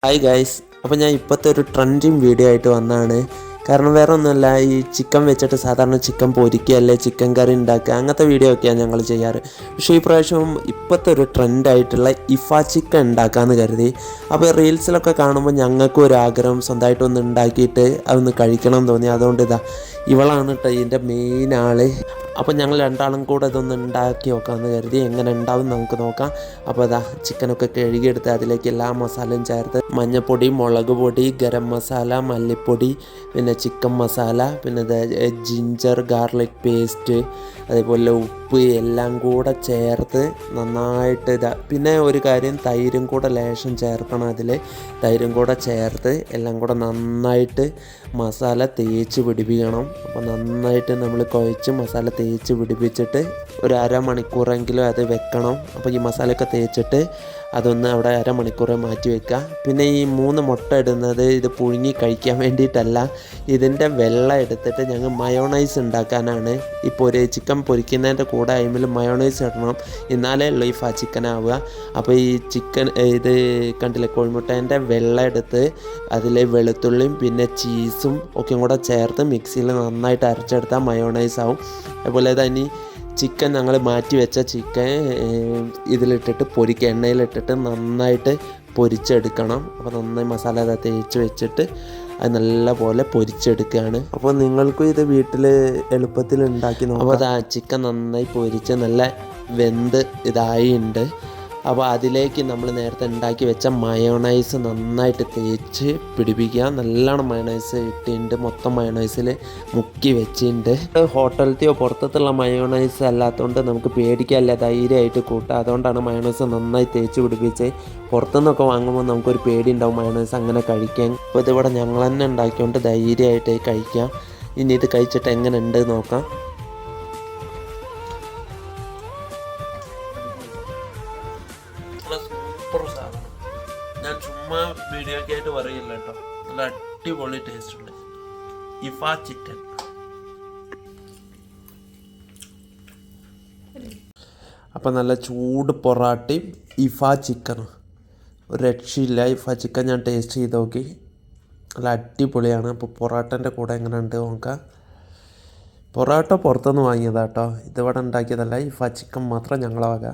Hi guys, അപ്പോൾ ഞാൻ ഇപ്പോഴത്തെ ഒരു ട്രെൻഡിങ് വീഡിയോ ആയിട്ട് വന്നതാണ്. കാരണം വേറെ ഒന്നുമല്ല, ഈ ചിക്കൻ വെച്ചിട്ട് സാധാരണ ചിക്കൻ പൊരിക്കുക അല്ലെ ചിക്കൻ കറി ഉണ്ടാക്കുക അങ്ങനത്തെ വീഡിയോ ഒക്കെയാണ് ഞങ്ങൾ ചെയ്യാറ്. പക്ഷേ ഈ പ്രാവശ്യം ഇപ്പോഴത്തെ ഒരു ട്രെൻഡായിട്ടുള്ള ഇഫ ചിക്കൻ ഉണ്ടാക്കാമെന്ന് കരുതി. അപ്പോൾ റീൽസിലൊക്കെ കാണുമ്പോൾ ഞങ്ങൾക്കും ഒരു ആഗ്രഹം സ്വന്തമായിട്ടൊന്ന് ഉണ്ടാക്കിയിട്ട് അതൊന്ന് കഴിക്കണം എന്ന് തോന്നി. അതുകൊണ്ട് ഇവളാണ് കേട്ടോ ഇതിൻ്റെ മെയിൻ ആൾ. അപ്പോൾ ഞങ്ങൾ രണ്ടാളും കൂടെ ഇതൊന്ന് ഉണ്ടാക്കി നോക്കാമെന്ന് കരുതി. എങ്ങനെ ഉണ്ടാവും നമുക്ക് നോക്കാം. അപ്പോൾ ചിക്കനൊക്കെ കഴുകിയെടുത്ത് അതിലേക്ക് എല്ലാ മസാലയും ചേർത്ത് മഞ്ഞൾപ്പൊടി, മുളക് പൊടി, ഗരം മസാല, മല്ലിപ്പൊടി, പിന്നെ ചിക്കൻ മസാല, പിന്നെ ജിഞ്ചർ ഗാർലിക് പേസ്റ്റ്, അതേപോലെ ഉപ്പ് എല്ലാം കൂടെ ചേർത്ത് നന്നായിട്ട് പിന്നെ ഒരു കാര്യം, തൈരും കൂടെ ലേശം ചേർക്കണം. തൈരും കൂടെ ചേർത്ത് എല്ലാം കൂടെ നന്നായിട്ട് മസാല തേച്ച് പിടിപ്പിക്കണം. അപ്പോൾ നന്നായിട്ട് നമ്മൾ കുഴച്ച് മസാല തേച്ച് പിടിപ്പിച്ചിട്ട് ഒരു അരമണിക്കൂറെങ്കിലും അത് വെക്കണം. അപ്പോൾ ഈ മസാലയൊക്കെ തേച്ചിട്ട് അതൊന്ന് അവിടെ അരമണിക്കൂർ മാറ്റി വെക്കുക. പിന്നെ ഈ 3 മുട്ട ഇടുന്നത് ഇത് പുഴുങ്ങി കഴിക്കാൻ വേണ്ടിയിട്ടല്ല, ഇതിൻ്റെ വെള്ളം എടുത്തിട്ട് ഞങ്ങൾ മയോണൈസ് ഉണ്ടാക്കാനാണ്. ഇപ്പോൾ ഒരു ചിക്കൻ പൊരിക്കുന്നതിൻ്റെ കൂടെ അതിൽ മയോണൈസ് ഇടണം, എന്നാലേ ഉള്ളൂ ഈ ചിക്കൻ ആവുക. അപ്പോൾ ഈ ചിക്കൻ ഇത് കണ്ടില്ലേ, കോഴിമുട്ടേൻ്റെ വെള്ളം എടുത്ത് അതിൽ വെളുത്തുള്ളിയും പിന്നെ ചീസും ഒക്കെ കൂടെ ചേർത്ത് മിക്സിയിൽ നന്നായിട്ട് അരച്ചെടുത്താൽ മയോണൈസ് ആവും. അതുപോലെ തന്നെ ചിക്കൻ ഞങ്ങൾ മാറ്റി വെച്ച ചിക്കൻ ഇതിലിട്ടിട്ട് എണ്ണയിലിട്ടിട്ട് നന്നായിട്ട് പൊരിച്ചെടുക്കണം. അപ്പോൾ നന്നായി മസാല തേച്ച് വെച്ചിട്ട് അത് നല്ല പോലെ പൊരിച്ചെടുക്കുകയാണ്. അപ്പോൾ നിങ്ങൾക്കും ഇത് വീട്ടിൽ എളുപ്പത്തിൽ ഉണ്ടാക്കി നോക്കാം. അപ്പോൾ ചിക്കൻ നന്നായി പൊരിച്ച് നല്ല വെന്ത് ഇതായിട്ടുണ്ട്. അപ്പോൾ അതിലേക്ക് നമ്മൾ നേരത്തെ ഉണ്ടാക്കി വെച്ച മയോണൈസ് നന്നായിട്ട് തേച്ച് പിടിപ്പിക്കുക. നല്ലോണം മയോണൈസ് ഇട്ടിട്ടുണ്ട്, മൊത്തം മയോണൈസിൽ മുക്കി വെച്ചിട്ടുണ്ട്. ഹോട്ടലത്തെയോ പുറത്തുള്ള മയോണൈസ് അല്ലാത്തതുകൊണ്ട് നമുക്ക് പേടിക്കാല്ല, ധൈര്യമായിട്ട് കൂട്ടുക. അതുകൊണ്ടാണ് മയോണൈസ് നന്നായി തേച്ച് പിടിപ്പിച്ച്. പുറത്തുനിന്നൊക്കെ വാങ്ങുമ്പോൾ നമുക്കൊരു പേടി ഉണ്ടാവും മയോണൈസ് അങ്ങനെ കഴിക്കാൻ. അപ്പോൾ ഇതിവിടെ ഞങ്ങൾ തന്നെ ഉണ്ടാക്കിക്കൊണ്ട് ധൈര്യമായിട്ട് കഴിക്കാം. ഇനി ഇത് കഴിച്ചിട്ട് എങ്ങനെ ഉണ്ട് നോക്കാം. സൂപ്പർ സാധനം, ഞാൻ ചുമ്മാ വീഡിയോ ഒക്കെ ആയിട്ട് പറയില്ല കേട്ടോ. നല്ല അടിപൊളി ടേസ്റ്റ് ഉണ്ട് ഇഫ ചിക്കൻ. അപ്പം നല്ല ചൂട് പൊറാട്ടയും ഇഫ ചിക്കനും ഒരു രക്ഷയില്ല. ഇഫ ചിക്കൻ ഞാൻ ടേസ്റ്റ് ചെയ്ത് നോക്കി, നല്ല അടിപൊളിയാണ്. അപ്പോൾ പൊറാട്ടൻ്റെ കൂടെ എങ്ങനെ ഉണ്ട് നോക്കാം. പൊറാട്ട പുറത്തുനിന്ന് വാങ്ങിയതാട്ടോ, ഇതിവിടെ ഉണ്ടാക്കിയതല്ല. ഇഫ ചിക്കൻ മാത്രം ഞങ്ങളെ വക.